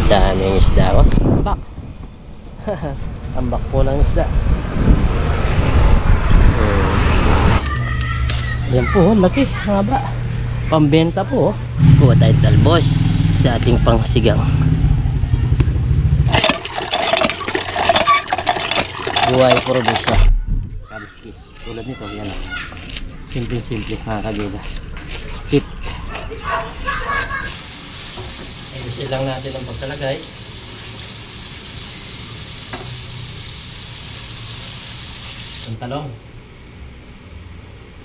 Daming isda, oh. Tambak. Tambak po ng isda. Yan po, laki, haba. Pambenta po, oh. Kuha tayo talbos sa ating pangsigang. Buhay probinsya. Kaliskis. Tulad nito, yan. Simple-simple, mga kabila. Tip. Ayusin lang natin ang pagkalagay. Ang talong.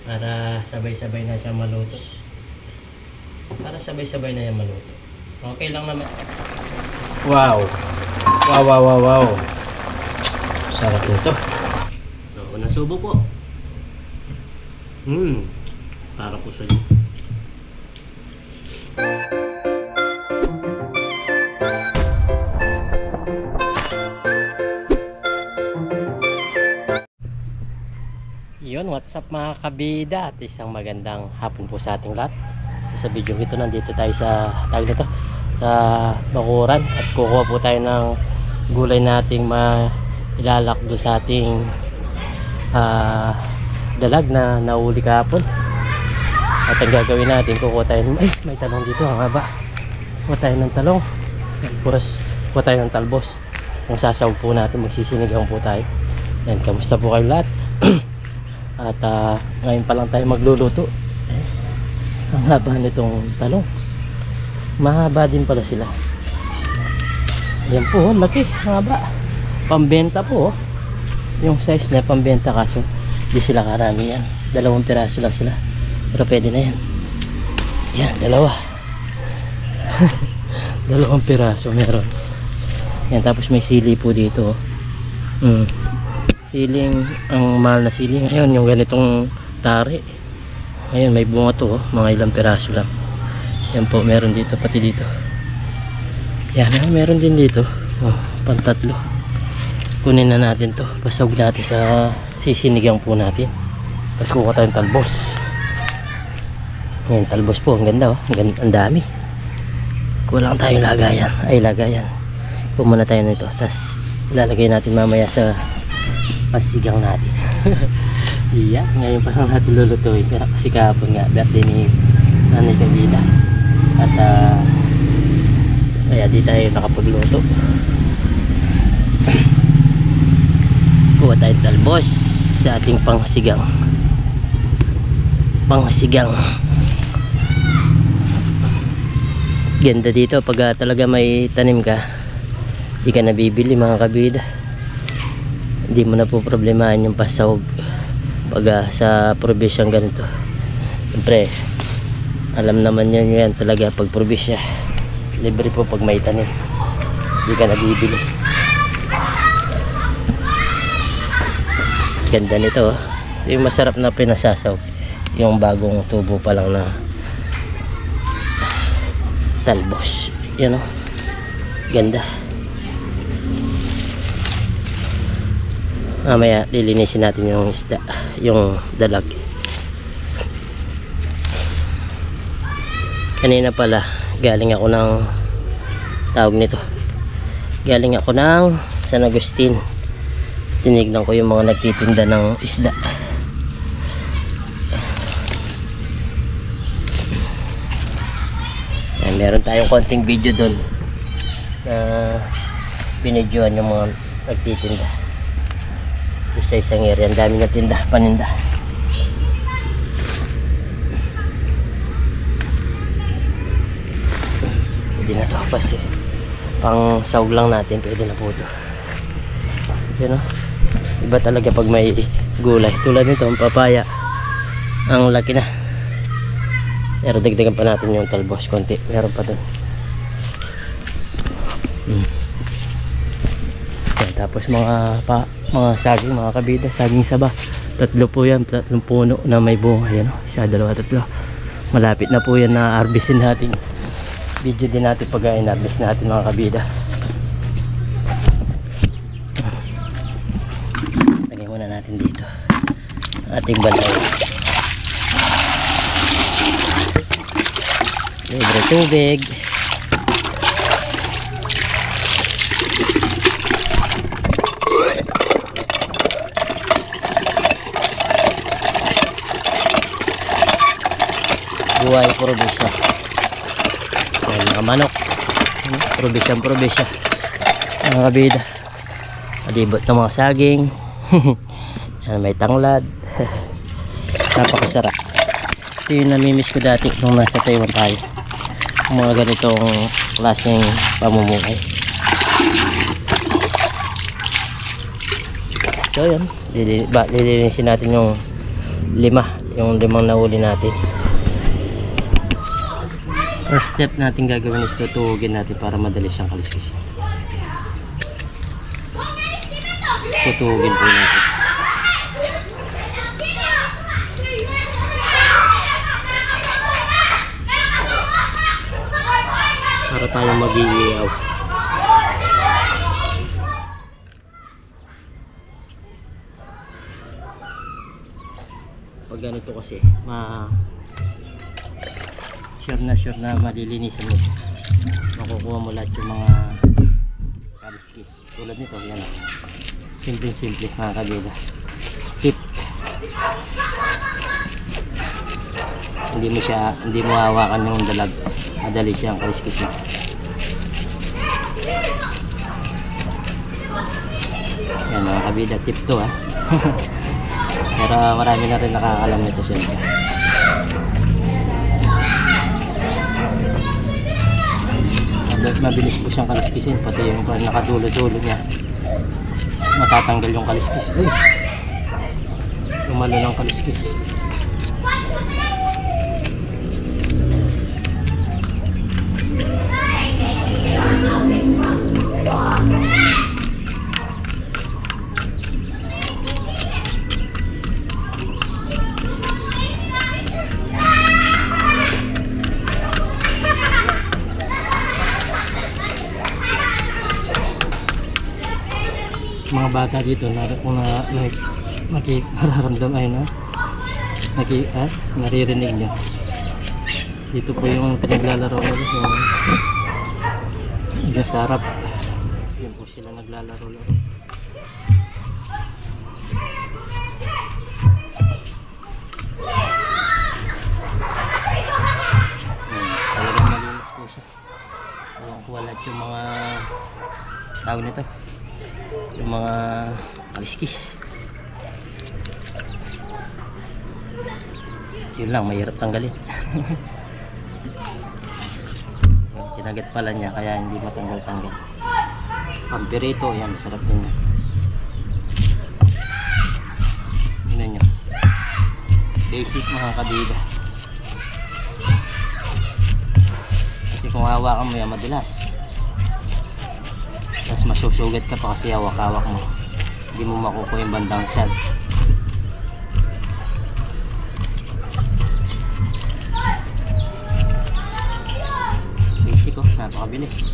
Para sabay-sabay na siya maluto. Okay lang naman. Wow. Wow. Sarap nito. So, nasubo po. Para po sa inyo. Yun, what's up mga kabida, at isang magandang hapon po sa ating lahat. Sa video ito, nandito tayo sa tawag nito, sa bakuran, at kukuha po tayo ng gulay nating ilalak do sa ating dalag na nahuli kahapon. At ang gagawin natin, kukuha tayo, may talong dito, ang haba. Kuha tayo ng talong, kuha tayo ng talbos. Ang sasaw po natin, magsisinigang po tayo. Yan, kamusta po kayo lahat? At ngayon pa lang tayo magluluto. Ang haba nitong talong, mahaba din pala sila. Yan po, laki, haba. Pambenta po, yung size na pambenta, kaso di sila karami yan. 2 piraso lang sila, pero pwede na yan. Yan, 2 2 piraso meron. Yan, tapos may sili po dito. Siling, ang mahal na siling ngayon, yung ganitong tari. Ngayon may bunga to, mga ilang piraso lang. Yan po, meron dito, pati dito. Yan, meron din dito. Pantatlo. Kunin na natin to, pasawag natin sa sisinigang po natin. Tapos kuha tayong talbos. Yan, talbos po, ang ganda, ang dami. Kulang tayong lagayan. Kuha muna tayo nito, tapos ilalagay natin mamaya sa pasigang natin. Iya, ngayon pa lang natin lulutuin, pero kasi kahapon nga birthday ni Nanay Kabila, at kaya di tayo nakapagluto. Kuha tayo talbos sa ating pangsigang. Ganda dito pag talaga may tanim ka, di ka nabibili mga kabida. Hindi mo na po problemahan yung pasahog pag sa probinsyang ganito. Siyempre, alam naman yan talaga pag probinsya. Libre po pag may tanim, hindi ka nabibili. Ganda nito, yung masarap na pinasasaw, yung bagong tubo pa lang na talbos. Yan o, ganda. Mamaya lilinisin natin yung isda, yung dalag. Kanina pala galing ako ng San Agustin. Tinignan ko yung mga nagtitinda ng isda. Yan, meron tayong konting video doon na binidyoan yung mga nagtitinda. Sa isang area, ang dami na paninda. Pwede na to kasi pang sahog lang natin, pwede na po ito. Yan, iba talaga pag may gulay tulad nito, ang papaya, ang laki na. Pero dagdagan pa natin yung talbos konti, meron pa dun. Yan, tapos mga saging, mga kabida, saging saba. 3 po yan, 3 puno na may bunga. Yan, 1, 2, 3. Malapit na po yan na harvestin natin. Video din natin pag in-harvest natin mga kabida. Lagay muna natin dito ating balay. Libre tubig. buhay probesya. Ayan, mga manok. Probesya. Mga kabida. Alibot ng mga saging. Ayan, may tanglad. Napakasarap. Ito yung namimiss ko dati nung nasa Taiwan tayo. Mga ganitong klaseng pamumuhay. So yun, lilinisin natin yung limang nahuli natin. First step natin gagawin is tutuhugin natin para madali siyang kaliskisin. Tutuhugin po natin. Para tayo mag-iiyaw. Pag ganito kasi sure na malilinisan mo, makukuha mo lahat yung mga kaliskis tulad nito. Yan, simple mga kabila. Tip, hindi mo hawakan yung dalag, madali siyang kaliskis mo. Yan mga kabila, tip to ha. Pero marami na rin nakakalam nito siyempre. Mabilis po siyang kaliskisin, pati yung nakatulo-tulo niya matatanggal yung kaliskis. Ay, umalo ng kaliskis. Mga bata dito kung nakararamdam ay naririnig niya. Dito po yung pinaglalaro nila yung sa harap. Yan po sila naglalaro-laro. Talagang malinis po siya. Walat yung mga tawag nito, yung mga kaliskis. Yun lang, mahirap tanggalin. Kinagat pala niya kaya hindi matanggal-tanggal. Pampirito, yan, masarap din yan. Tignan nyo, basic mga kabida. Kasi kung hawakan mo yan madulas, tapos masusugat ka pa kasi hawak-hawak mo, hindi mo makukuha yung bandang tiyan. Basic oh, napakabilis.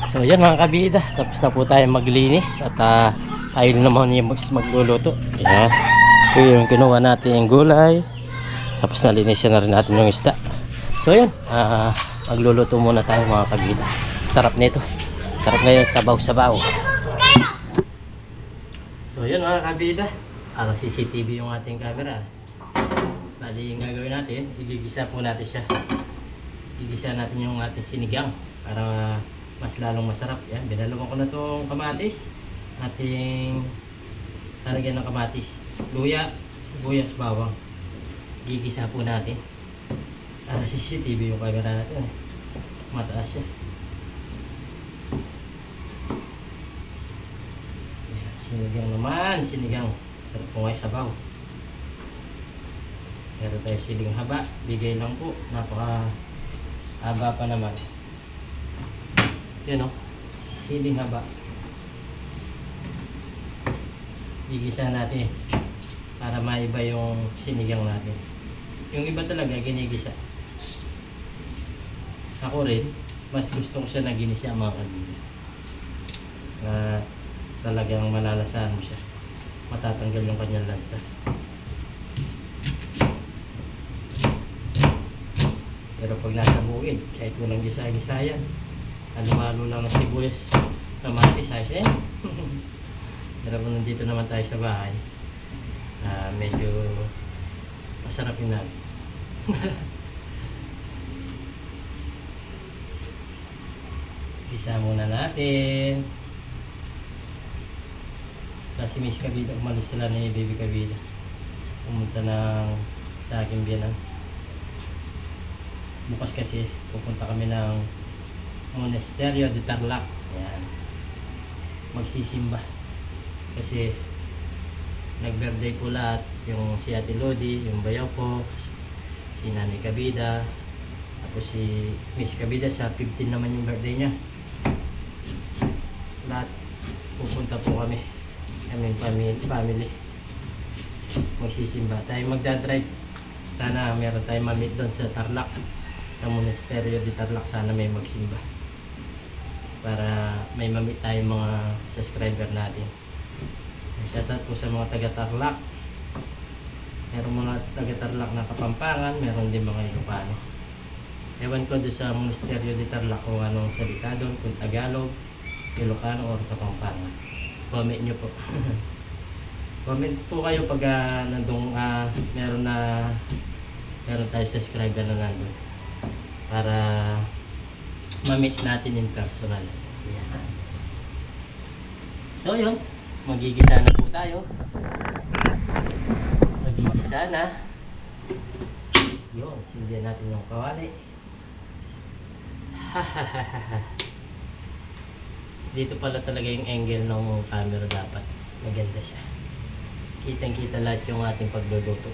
So yan mga kabida, tapos na po tayo maglinis at tayo naman yung magluluto. Yan, ito yung kinuha natin yung gulay, tapos nalinisan na rin natin yung isda. So yan, magluluto muna tayo mga kabida. Sarap nito, sarap ngayon sabaw-sabaw. So yan mga kabida, CCTV yung ating camera. Bali yung gagawin natin, igigisa po natin siya. Igigisa natin yung ating sinigang para mas lalong masarap. Yan, binalawan ko na itong kamatis. Ating talagyan ng kamatis, luya, sibuyas, bawang. Gigisa po natin. CCTV yung camera natin. Mataas siya. Yan, sinigang naman, sinigang. Sarap po ngayon sabaw. Meron tayo siling haba. Bigay lang po. Napaka haba pa naman. Yan o, siling haba. Gigisa natin para maiba yung sinigang natin. Yung iba talaga ginigisa. Ako rin, mas gusto ko siya na ginisa mga kabila. na talagang malalasahan mo siya, matatanggal yung kanyang lansa. Pero pag nasa bukid, kahit walang gisa-gisa yan, halo-halo lang ng sibuyas, kamatis, ayos na yan. Pero kung nandito naman tayo sa bahay, medyo masarap yun natin. Isa muna natin. Si Miss Kabida, umalis sila ni Baby Kabida, pumunta sa aking biyanan. Bukas kasi pupunta kami ng Monasterio de Tarlac. Ayan, magsisimba kasi nag-birthday po lahat, yung si Ate Lodi, yung bayaw ko, si Nanay Kabida, tapos si Miss Kabida sa 15 naman yung birthday niya. Lahat pupunta po kami, aming family, magsisimba tayo, magdadrive. Sana meron tayong mamit doon sa Tarlac, sa Monasterio de Tarlac. Sana may magsimba para may mamit tayong mga subscriber natin. Shoutout po sa mga taga Tarlac. Meron mga taga Tarlac na Kapampangan, meron din mga Ilocano. Ewan ko doon sa Monasterio de Tarlac kung anong salita doon, kung Tagalog, Ilocano or Kapampangan. Comment nyo po. Comment po kayo pag meron tayo subscriber na nandun, para ma-meet natin in personal. Yan. So yun, magigisa na po tayo. Magigisa na. Yun, sindihan natin yung kawali. Dito pala talaga yung angle ng camera, dapat maganda siya. Kitang kita lahat yung ating pagluluto.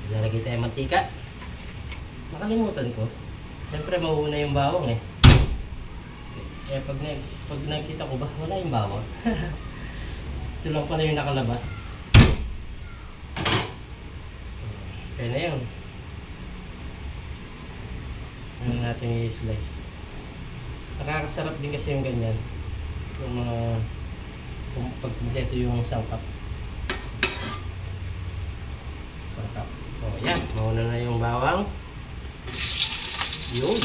Lalagay tayo mantika. Nakalimutan ko, siyempre mauuna yung bawang eh. Kaya pag nakita ko ba, wala yung bawang. Ito lang pala yung nakalabas. Kaya na yun. Ano natin i-slice. Nakakasarap din kasi yung ganyan, yung mga pag ito yung sangkap. O yan, mauna na yung bawang. Yun.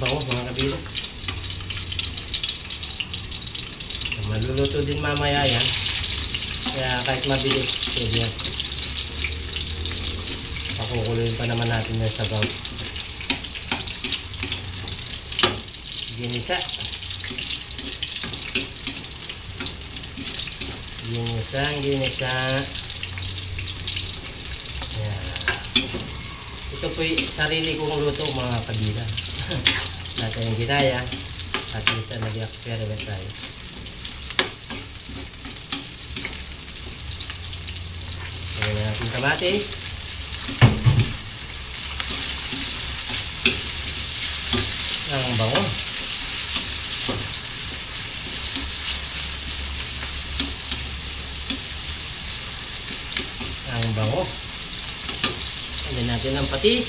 Bango mga kabila. Maluluto din mamaya yan, kaya kahit mabilis pwede yan. Pakukuluin pa naman natin yung sabaw. Ginisa. Ginisa. Yan. Ito po yung sarili kong luto mga kabila. Lahat yung ginaya at minsan nag-experiment tayo. Lagyan natin kamatis. Ang bango. Ang bango. Lagyan natin ng patis.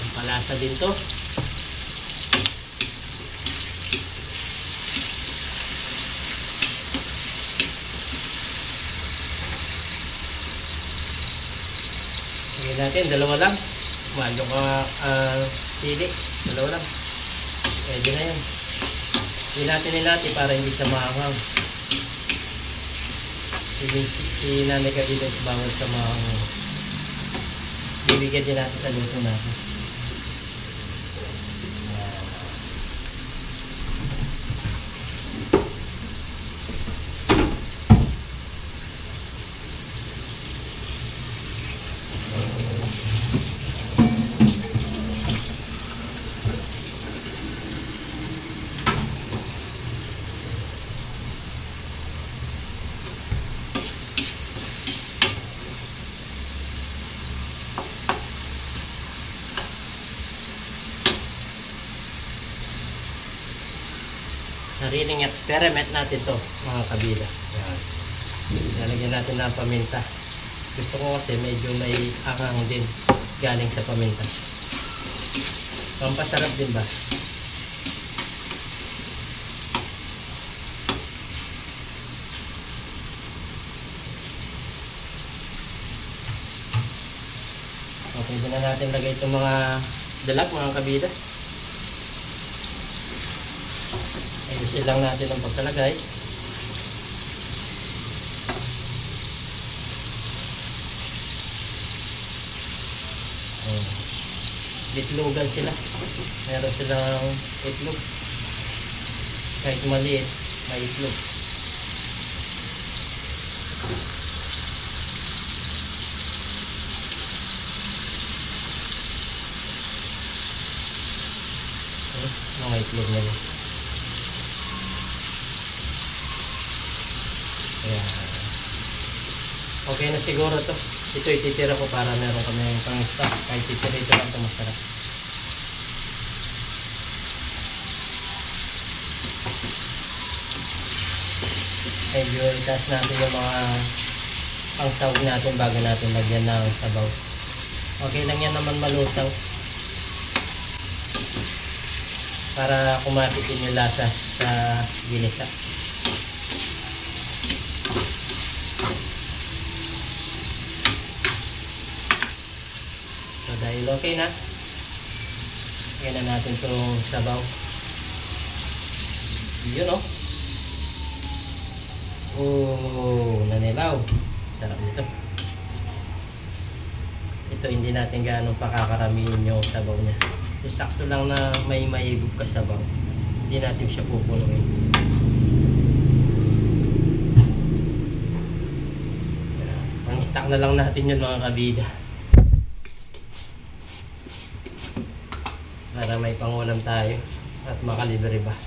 Ang palasa din to. Lagyan natin, dalawa lang. Mahal yung sili, dalawa lang. Pwede na yan. Hindi natin para hindi siya maanghang. Si Nanay Kabida bawal sa maanghang. Bibigyan din natin sa luto natin. Sariling experiment natin to mga kabila. Yan. Lalagyan natin ng paminta. Gusto ko kasi medyo may anghang din galing sa paminta. Pampasarap din ba? Okay, din na natin lagay itong mga dalag, mga kabida. Ayusin lang natin ang pagkalagay. Itlogan sila. Meron silang itlog. Kahit maliit, may itlog. Mga itlog na yun. Ayan. Okay na siguro to. Ito ititira ko para meron kami pang stock. Kahit ititira ito lang ito masarap. Medyo itaas natin yung mga pangsawag natin bago natin lagyan ng sabaw. Okay lang yan naman malutaw. Para kumakitin yung lasa sa ginisa. So dahil okay na, lagyan na natin itong sabaw. Yun o. Oh, nanilaw. Sarap nito. Ito hindi natin gaano pakakaramihin yung sabaw niya. So, sakto lang na may maibog ka sabaw. Hindi natin siya pupunuin. Ang stock na lang natin yun mga kabida. Para may pangulam tayo at makalibre ba.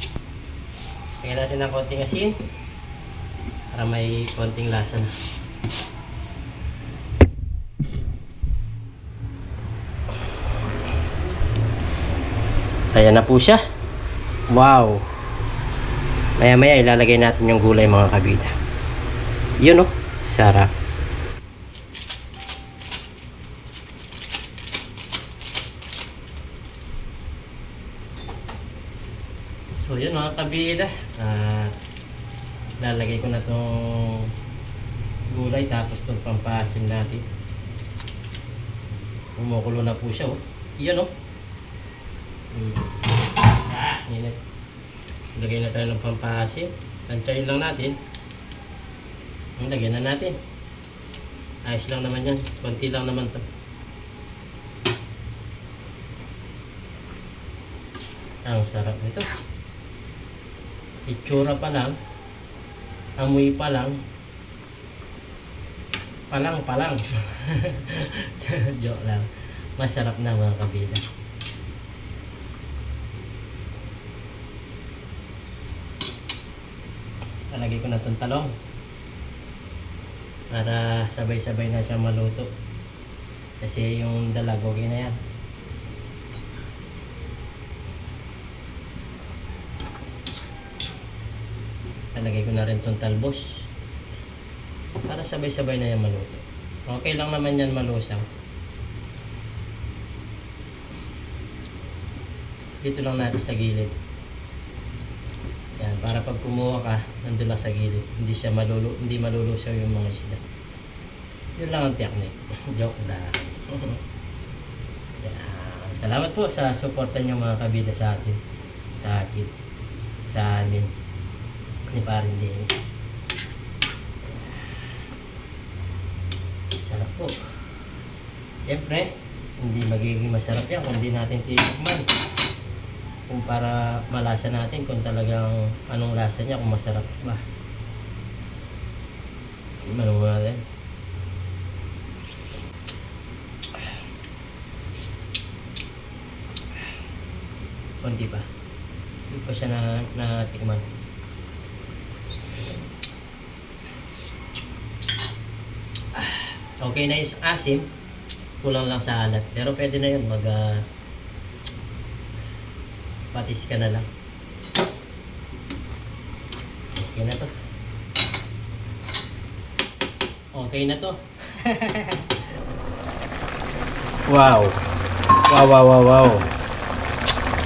Lagyan natin ng konting asin para may konting lasa na. Ayan na po siya. Wow. Maya maya ilalagay natin yung gulay mga kabida. Yun o. Sarap. So yun mga kabida. Lalagay ko na tong gulay tapos itong pampasim natin. Kumukulo na po siya oh. Yan oh. Init. Lagay na tayo ng pampasim. Tansyahin lang natin. Lagyan na natin. Ayos lang naman yan. Konti lang naman to. Ang sarap nito. Itsura pa lang. Amoy pa lang. Palang. Joke lang. Masarap na mga kabida. Talagay ko na itong talong. Para sabay-sabay na siya maluto. Kasi yung dalag, okay na yan. Talagay ko na rin itong talbos. Para sabay-sabay na yan maluto. Okay lang naman yan malusang. Dito lang natin sa gilid. Yan, para pag kumuha ka, nandun lang sa gilid. Hindi malulusaw yung mga isda. Yun lang ang technique. Joke lang. Yan. Salamat po sa suporta nyo mga kabida sa atin. Sa akin. Sa amin. Ni Parin Dennis. Sarap po. Siyempre, hindi magiging masarap yan kung hindi natin titikman. Kung para malasa natin kung talagang anong lasa niya, kung masarap ba. Manong natin. Konti pa. Hindi pa siya natikman. Okay na yung asim, kulang lang sa alat, pero pwede na yun, patis ka na lang. Okay na to. Wow. Wow.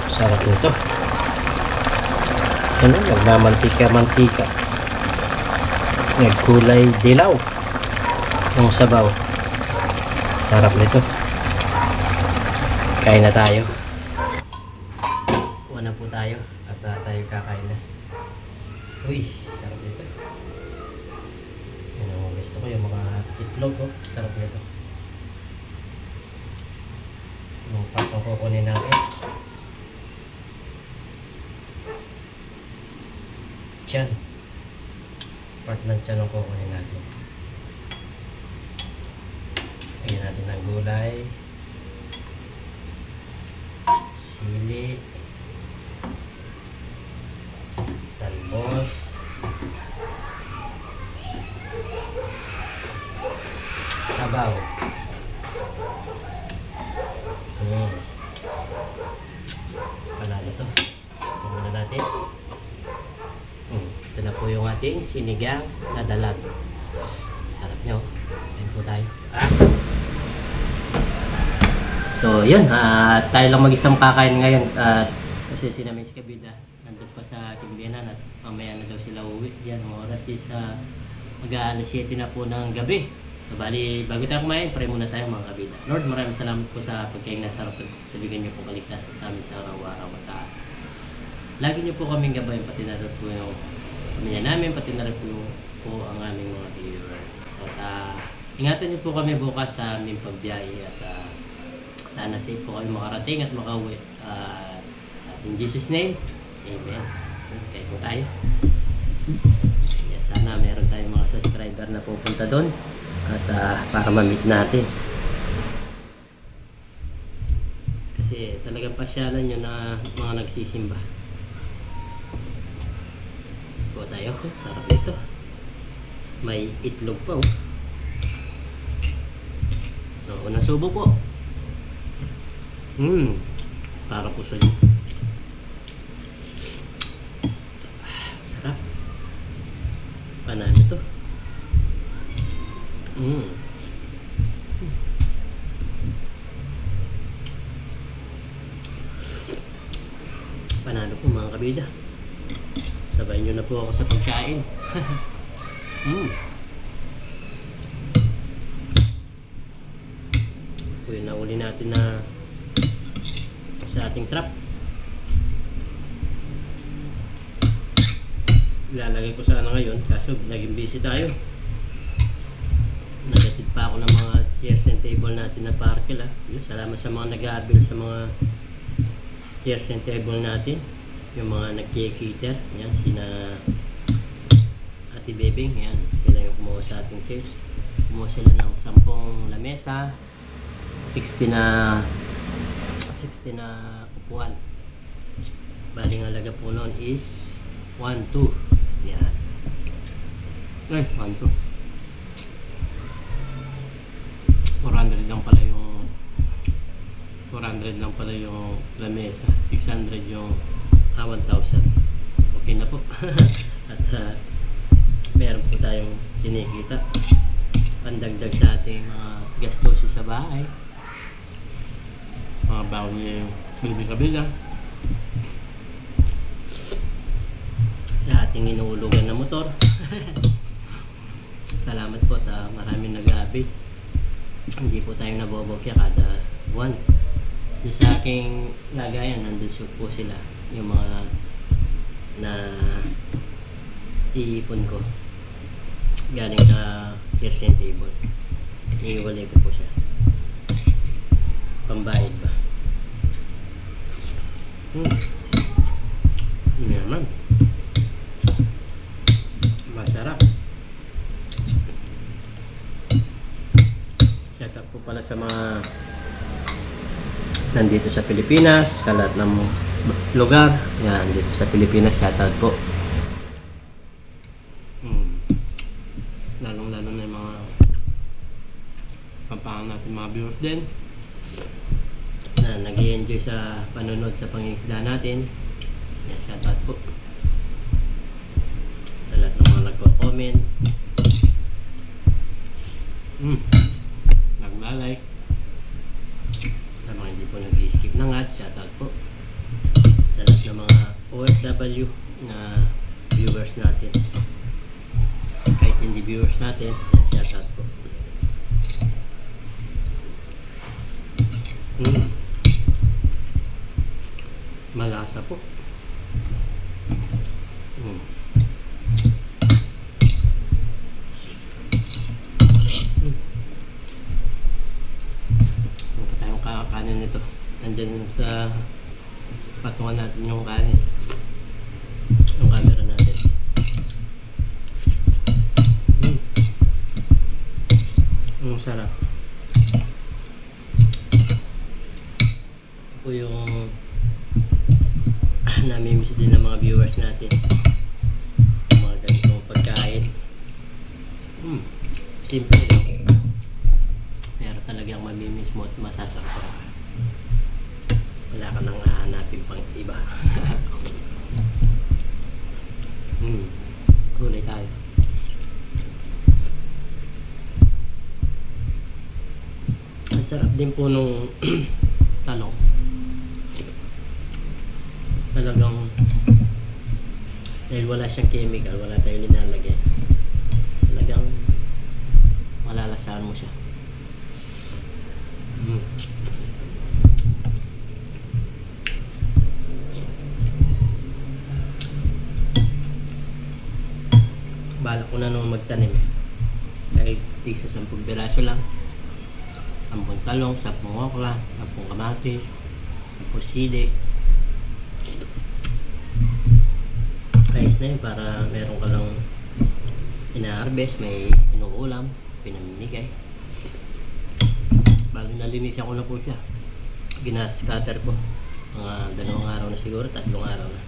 Sarap nito. Ano, nagmamantika-mantika. Nagkulay dilaw. Yung sabaw. Sarap nito. Kain na tayo. Uwan na po tayo. At tayo kakain na. Uy, sarap nito. Yan ang gusto ko, yung mga itlog ko. Sarap nito. Yung patong kukunin natin. Tiyan. Part ng tiyan ang kukunin natin. Lagyan natin ng gulay. Sili. Talbos. Sabaw. Panalo to. Muna natin. Ito na po yung ating sinigang na dalag. Sarap nyo. Ayan po tayo. So yun, tayo lang mag-isang kakain ngayon. Kasi si Miss Kabida nandun pa sa Timbianan at mamaya na daw sila uwi. Yan, ang oras is mag-aalas 7 na po ng gabi. So, bali, bago tayo kumain, pray muna tayo mga kabida. Lord, maraming salamat po sa pagkain na sarap at sabigan niyo po kaligtasan sa amin sa araw-araw at lagi niyo po kaming gabayan, pati na rin po yung pamilya namin, pati na rin po ang aming mga viewers. At ingatan niyo po kami bukas sa aming pagbiyahe at sana safe po kami makarating at makauwi. At in Jesus' name, Amen. Okay po tayo. Sana meron tayong mga subscriber na pupunta doon. At para ma-meet natin. Kasi talagang pasyalan nyo na mga nagsisimba. Po tayo. Sarap nito. May itlog pa oh. So, unang subo po. Para po sa inyo. Sarap. Panalo ito. Panalo po mga kabida. Sabayin nyo na po ako sa pagkain. Ito yung nauli natin na sa ating trap. Ilalagay ko sana ngayon kaso naging busy tayo. Nagatid pa ako ng mga chairs and table natin na parkel. Salamat sa mga nag-aabil sa mga chairs and table natin, yung mga nag-cater. Yan, sina Ate Bebing. Yan, sila yung kumuha sa ating chairs. Kumuha sila ng 10 lamesa, 60 na upuan. Bali ang halaga po noon is 1,2. Yan. Ay, 1,2. 400 lang pala yung lamesa, 600 yung 1,000. Okay na po. At meron po tayong kinikita pandagdag sa ating mga gastusin sa bahay, mga baon niya yung baby kabila, sa ating inuulugan na motor. Salamat po at maraming nag-update. Hindi po tayo nabobokya kada buwan. Sa aking lagayan, nandun po sila, yung mga na iipon ko galing sa chairs and table. Iiwalay ko po siya, pambayad ba. Hindi naman masarap. Shout out po pala sa mga nandito sa Pilipinas, sa lahat ng lugar. Yan, dito sa Pilipinas, shout out po. Lalong-lalo na yung mga pampahan natin mga viewers din na nag-i-enjoy sa panonood sa pangingisda natin. Yan, shout out po sa lahat ng mga nagko-comment. nagla-like, sa mga hindi po nag-skip ng ads, shoutout po sa lahat ng mga OFW na viewers natin. Kahit hindi viewers natin, shoutout po. Malasa po. Ano tayong kakanin nito? Nandyan sa patungan natin yung kanin, yung camera natin. Ang sarap po yung namimiss din ng mga viewers natin, mga ganitong pagkain. Simple lang, pero talagang mamimiss mo at masasarap. Wala ka nang hahanapin pang iba. Gulay tayo. Ang sarap din po nung talong. Talagang dahil wala siyang chemical, wala tayong linalagay, talagang malalasahan mo siya. Balak ko na nung magtanim dahil tigsa 10 piraso lang, 10 talong, 10 okra, 10 kamatis, 10 sili. Ayos na yun para meron ka lang ina-harvest, may inuulam, pinamimigay. Bago nalinisan ko na po siya, ginascatter ko mga 2 araw na siguro, 3 araw na.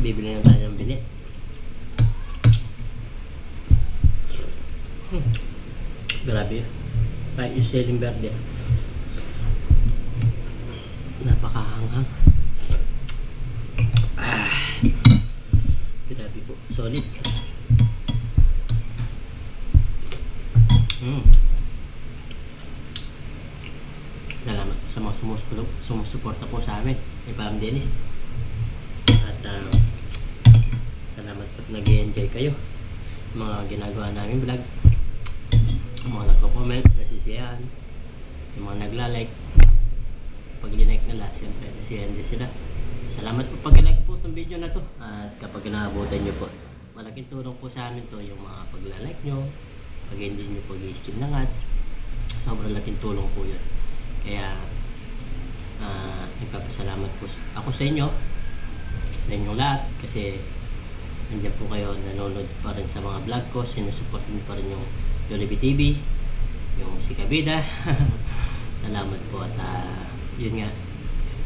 Bibili na tayo ng bili. Grabe yun. Kahit yung selling verde, napakahanghang. Grabe po, solid. Salamat sa mga sumusuporta po sa amin ni Parang Dennis. At salamat po at nag-enjoy kayo mga ginagawa namin vlog. Ang mga nagko-comment, nasisiyahan, yung mga nagla-like. Pag linike nila, siyempre nasisiyahan din sila. Salamat po pag-like po itong video na to. At kapag naabutan nyo po, malaking tulong po sa amin to yung mga pagla-like nyo, pag hindi nyo pag-i-skip ng ads. Sobrang laking tulong po yun. Kaya ipapasalamat po ako sa inyo, sa inyong lahat, kasi nandiyan po kayo, nanonood pa rin sa mga vlog ko, sinusupport nyo pa rin yung Jollibee TV, yung si Kabida. Salamat po at yun nga,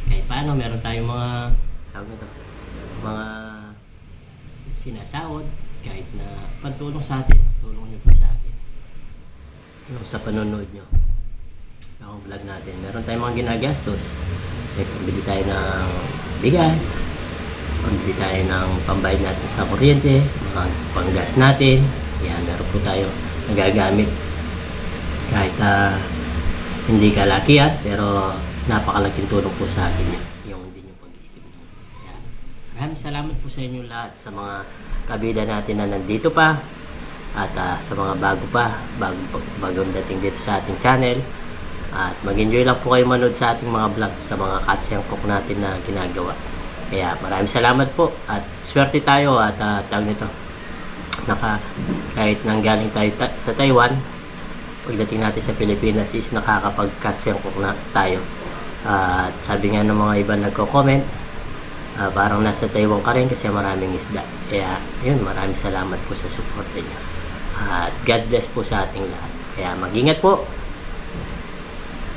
kahit paano meron tayong mga sinasahod, kahit na pantulong sa atin, tulong nyo po sa akin sa panonood nyo ang vlog natin. Meron tayong mga ginagastos, may pambili tayo ng bigas, pambili tayo ng pambayad natin sa kuryente, mga panggas natin. Yan, meron po tayo nagagamit kahit hindi kalakihan, pero napakalaking tulong po sa akin yung hindi nyo pag-skip. Maraming salamat po sa inyo lahat, sa mga kabida natin na nandito pa, at sa mga bagong dating dito sa ating channel. At mag-enjoy lang po kayo manood sa ating mga vlog, sa mga katsiyang cook natin na ginagawa. Kaya maraming salamat po at swerte tayo at tawag nito, kahit nanggaling tayo sa Taiwan, pagdating natin sa Pilipinas is nakakapag-katsiyang cook na tayo. At sabi nga ng mga iba nagko-comment, parang nasa Taiwan ka rin kasi maraming isda. Kaya yun, maraming salamat po sa support niyo. At God bless po sa ating lahat. Kaya mag-ingat po.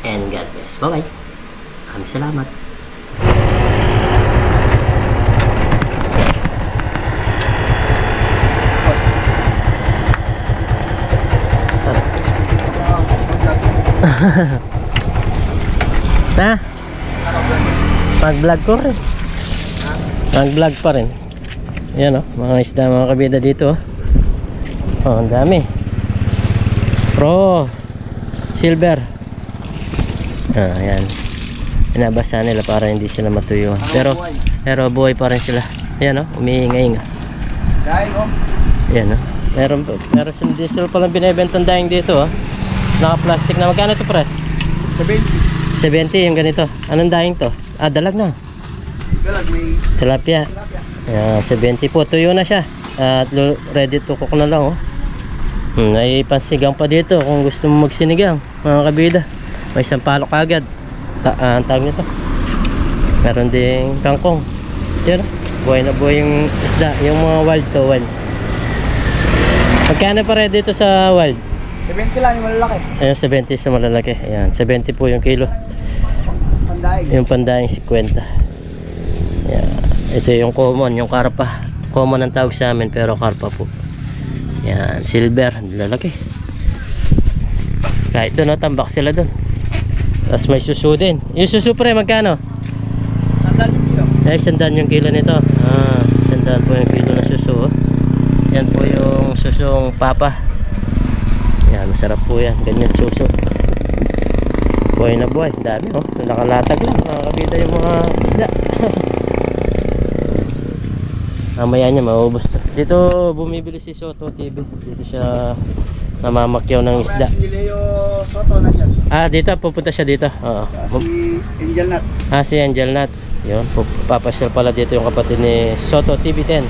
And God bless. Bye-bye. Maraming salamat. Na? Mag-vlog ko rin. Mag-vlog pa rin. Yan o, mga isda, mga kabida dito. Oh, ang dami. Pro. silver. Ayan. Binabasa nila para hindi sila matuyuan. Pero buhay pa rin sila. Ayan, oh, umiinga-inga. Dahil oh. Ayan, oh. Meron silang diesel palang binibentang daing dito, oh. Naka-plastic na. Magkano ito, pre? 70. 70 yung ganito. Anong daing to? Dalag na. Galag may Tilapia. Ayan, 70 po. Tuyo na siya. At ready to cook na lang, oh. May pansigang pa dito kung gusto mo magsinigang, mga kabida. May isang palok agad. Ang tawag nito. Meron ding kangkong. Yan, buhay na buhay yung isda. Yung mga wild to wild. Magkano pa rin dito sa wild? 70 lang yung malalaki. Ayun, 70 sa malalaki. Ayan, 70 po yung kilo. Pandaig. Yung pandaing 50. Ayan. Ito yung common, yung karpa. Common ang tawag sa amin pero karpa po. Ayan, silver. Lalaki. Kahit doon, tambak sila doon. Tapos may suso din. Yung suso pre, magkano? Sandal yung kilo. Ay, 100 yung kilo nito. 100 po yung kilo na suso, oh. Yan po yung susong papa. Yan, masarap po yan. Ganyan suso. Buhay na buhay. Dami, oh. Nakalatag lang. Nakakabita yung mga isda. Mamaya niya, maubos to. Dito bumibili si Soto TV. Dito siya namamakyaw ng isda. Si Leo Soto na dyan. Dito, pupunta siya dito. Oo. Si Angel Nuts. Si Angel Nuts. Yun, papasyal pala dito yung kapatid ni Soto TV10.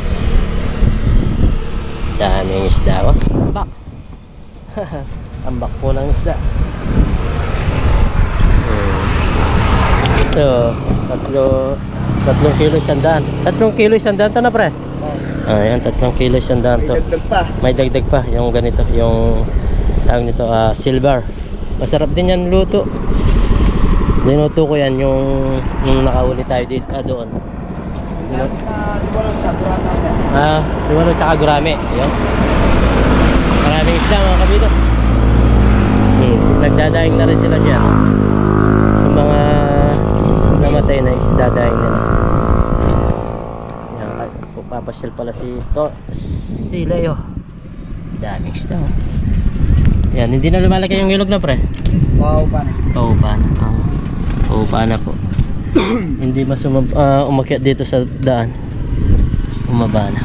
Daming isda, oh. Tambak. Tambak po ng isda. Ito, 3 kilo 100. 3 kilo 100 to na, pre? Ayan, 3 kilo 100 to. May dagdag pa. May dagdag pa yung ganito, yung tawag nito, silver. Masarap din yan luto. Dinuto ko yan yung nakahuli tayo dito, doon. Liwalo tsaka gurame. Yun. Maraming isda, mga kabito. Nagdadaing na rin sila dyan. Yung mga namatay na isda, dadaing nila. Yan, papasyal pala si Leo. Daming isda, oh. Yan, hindi na lumalaki yung ilog na, pre. Wow, paano? Paupa na po. Hindi mas umakyat dito sa daan. Umaba na.